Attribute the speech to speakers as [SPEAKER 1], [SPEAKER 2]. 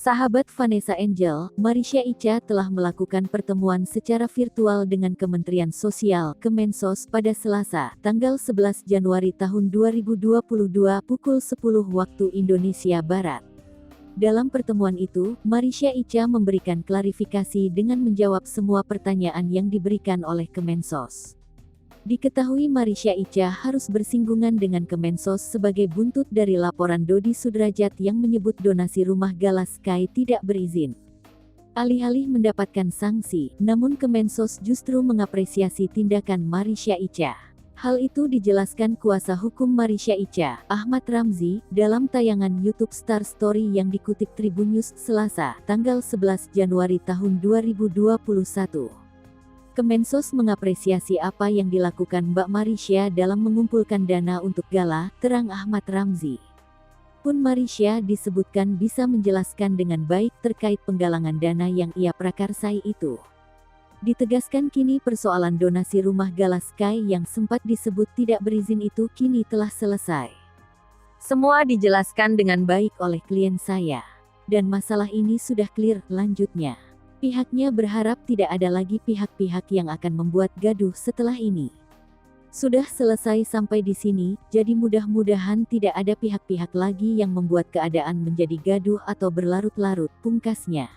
[SPEAKER 1] Sahabat Vanessa Angel, Marisha Icha telah melakukan pertemuan secara virtual dengan Kementerian Sosial Kemensos pada Selasa, tanggal 11 Januari tahun 2022 pukul 10 waktu Indonesia Barat. Dalam pertemuan itu, Marisha Icha memberikan klarifikasi dengan menjawab semua pertanyaan yang diberikan oleh Kemensos. Diketahui Marisha Icha harus bersinggungan dengan Kemensos sebagai buntut dari laporan Dodi Sudrajat yang menyebut donasi rumah Gala Sky tidak berizin. Alih-alih mendapatkan sanksi, namun Kemensos justru mengapresiasi tindakan Marisha Icha. Hal itu dijelaskan kuasa hukum Marisha Icha, Ahmad Ramzi, dalam tayangan YouTube Star Story yang dikutip Tribun News Selasa, tanggal 11 Januari tahun 2021. Kemensos mengapresiasi apa yang dilakukan Mbak Marisha dalam mengumpulkan dana untuk Gala, terang Ahmad Ramzi. Pun Marisha disebutkan bisa menjelaskan dengan baik terkait penggalangan dana yang ia prakarsai itu. Ditegaskan kini persoalan donasi rumah Gala Sky yang sempat disebut tidak berizin itu kini telah selesai. Semua dijelaskan dengan baik oleh klien saya. Dan masalah ini sudah clear, lanjutnya. Pihaknya berharap tidak ada lagi pihak-pihak yang akan membuat gaduh setelah ini. Sudah selesai sampai di sini, jadi mudah-mudahan tidak ada pihak-pihak lagi yang membuat keadaan menjadi gaduh atau berlarut-larut, pungkasnya.